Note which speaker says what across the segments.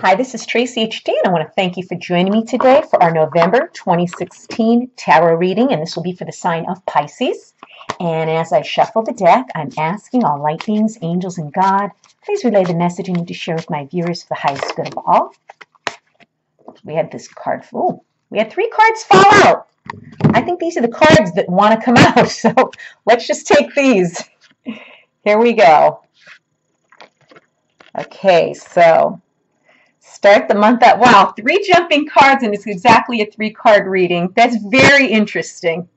Speaker 1: Hi, this is Tracy HD, and I want to thank you for joining me today for our November 2016 tarot reading, and this will be for the sign of Pisces. And as I shuffle the deck, I'm asking all light beings, angels, and God, please relay the message I need to share with my viewers for the highest good of all. We had this card. Oh, we had 3 cards fall out. I think these are the cards that want to come out, so let's just take these. Here we go. Okay, so start the month out. Wow, 3 jumping cards, and it's exactly a 3-card reading. That's very interesting.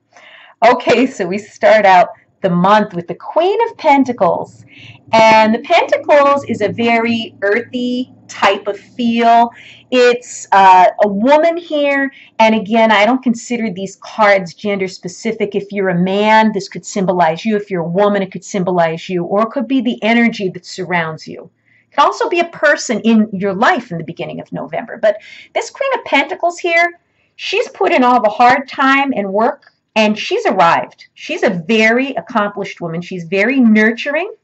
Speaker 1: Okay, so we start out the month with the Queen of Pentacles. And the Pentacles is a very earthy type of feel. It's a woman here. And again, I don't consider these cards gender specific. If you're a man, this could symbolize you. If you're a woman, it could symbolize you. Or it could be the energy that surrounds you. It could also be a person in your life in the beginning of November. But this Queen of Pentacles here, she's put in all the hard time and work, and she's arrived. She's a very accomplished woman. She's very nurturing,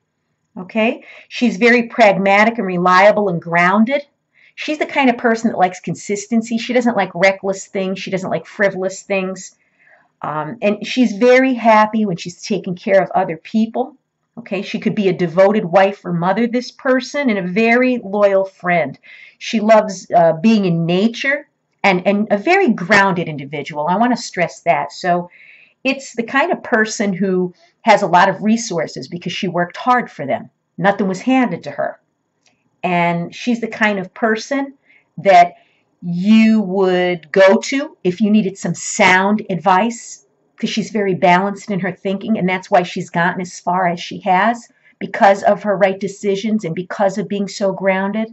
Speaker 1: okay? She's very pragmatic and reliable and grounded. She's the kind of person that likes consistency. She doesn't like reckless things. She doesn't like frivolous things. And she's very happy when she's taking care of other people. Okay, she could be a devoted wife or mother, this person, and a very loyal friend. She loves being in nature and a very grounded individual. I want to stress that. So it's the kind of person who has a lot of resources because she worked hard for them. Nothing was handed to her. And she's the kind of person that you would go to if you needed some sound advice, because she's very balanced in her thinking, and that's why she's gotten as far as she has, because of her right decisions and because of being so grounded.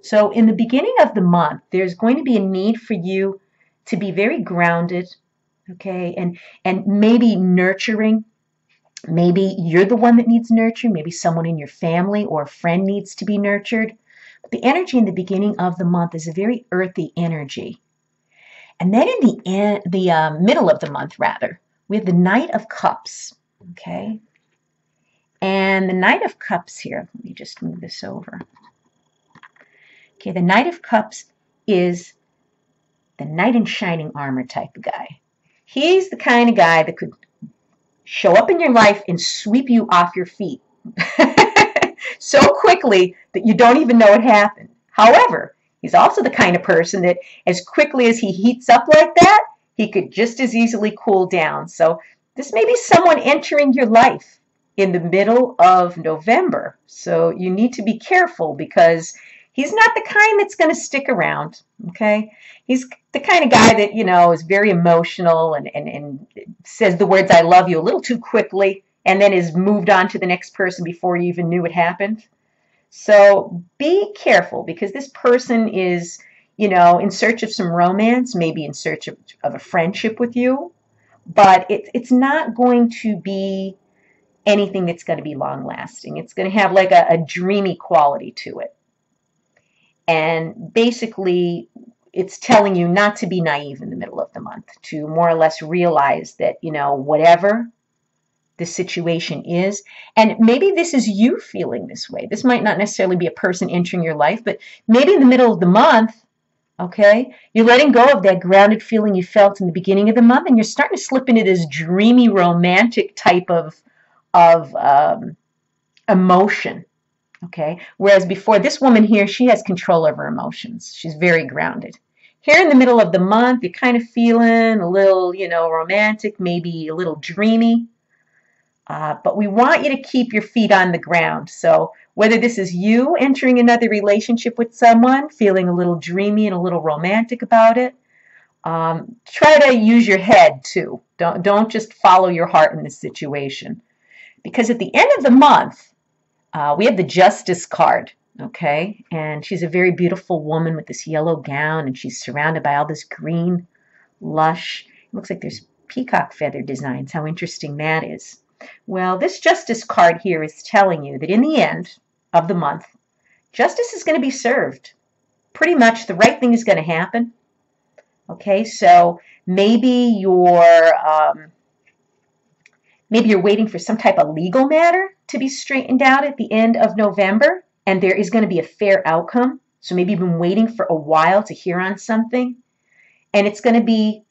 Speaker 1: So in the beginning of the month, there's going to be a need for you to be very grounded, okay, and maybe nurturing. Maybe you're the one that needs nurturing. Maybe someone in your family or a friend needs to be nurtured. But the energy in the beginning of the month is a very earthy energy. And then in the middle of the month, rather, we have the Knight of Cups, okay? And the Knight of Cups here, let me just move this over. Okay, the Knight of Cups is the knight in shining armor type of guy. He's the kind of guy that could show up in your life and sweep you off your feet so quickly that you don't even know it happened. However, he's also the kind of person that as quickly as he heats up like that, he could just as easily cool down. So this may be someone entering your life in the middle of November. So you need to be careful because he's not the kind that's going to stick around, okay? He's the kind of guy that, you know, is very emotional and says the words, I love you, a little too quickly, and then is moved on to the next person before you even knew it happened. So be careful because this person is, you know, in search of some romance, maybe in search of a friendship with you, but it's not going to be anything that's going to be long lasting. It's going to have like a dreamy quality to it. And basically, it's telling you not to be naive in the middle of the month, to more or less realize that, you know, whatever the situation is, and maybe this is you feeling this way. This might not necessarily be a person entering your life, but maybe in the middle of the month, okay, you're letting go of that grounded feeling you felt in the beginning of the month, and you're starting to slip into this dreamy, romantic type of emotion. Okay, whereas before, this woman here, she has control over emotions. She's very grounded. Here in the middle of the month, you're kind of feeling a little, you know, romantic, maybe a little dreamy. But we want you to keep your feet on the ground. So whether this is you entering another relationship with someone, feeling a little dreamy and a little romantic about it, try to use your head too. Don't just follow your heart in this situation. Because at the end of the month, we have the Justice card, okay? And she's a very beautiful woman with this yellow gown, and she's surrounded by all this green, lush. It looks like there's peacock feather designs. How interesting that is. Well, this Justice card here is telling you that in the end of the month, justice is going to be served. Pretty much the right thing is going to happen. Okay, so maybe you're waiting for some type of legal matter to be straightened out at the end of November, and there is going to be a fair outcome. So maybe you've been waiting for a while to hear on something, and it's going to be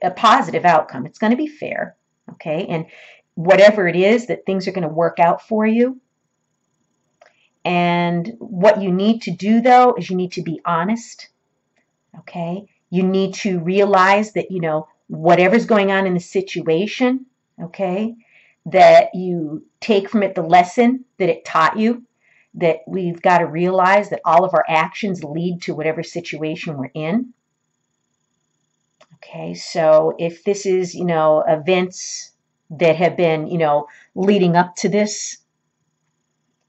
Speaker 1: a positive outcome. It's going to be fair, okay? And whatever it is, that things are going to work out for you. And what you need to do, though, is you need to be honest, okay? You need to realize that, whatever's going on in the situation, okay, that you take from it the lesson that it taught you, that we've got to realize that all of our actions lead to whatever situation we're in. Okay, so if this is, events that have been, leading up to this,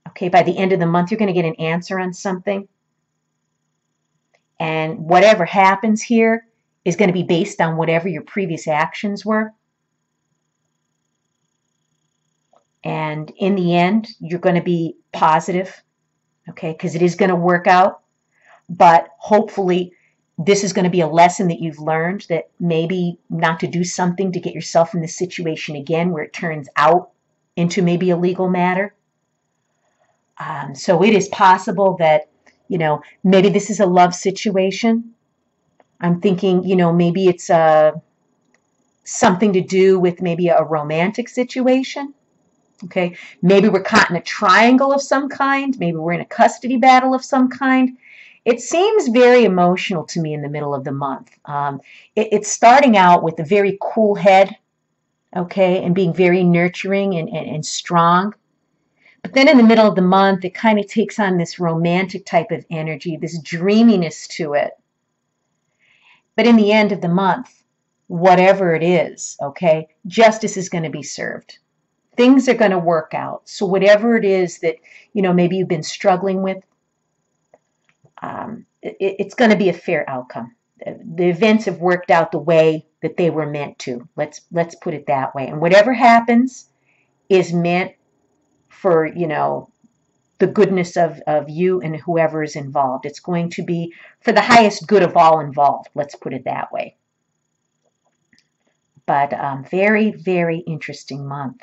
Speaker 1: okay, by the end of the month, you're going to get an answer on something. And whatever happens here is going to be based on whatever your previous actions were. And in the end, you're going to be positive, okay, because it is going to work out. But hopefully, this is going to be a lesson that you've learned, that maybe not to do something to get yourself in this situation again where it turns out into maybe a legal matter. So it is possible that, maybe this is a love situation. I'm thinking, maybe it's something to do with maybe a romantic situation. Okay, maybe we're caught in a triangle of some kind. Maybe we're in a custody battle of some kind. It seems very emotional to me in the middle of the month. It's starting out with a very cool head, okay, and being very nurturing and strong. But then in the middle of the month, it kind of takes on this romantic type of energy, this dreaminess to it. But in the end of the month, whatever it is, okay, justice is going to be served. Things are going to work out. So whatever it is that, maybe you've been struggling with, it's going to be a fair outcome. The events have worked out the way that they were meant to. Let's put it that way. And whatever happens is meant for, the goodness of you and whoever is involved. It's going to be for the highest good of all involved. Let's put it that way. But very, very interesting month.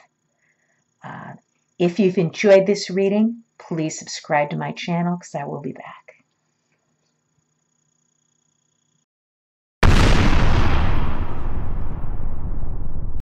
Speaker 1: If you've enjoyed this reading, please subscribe to my channel because I will be back.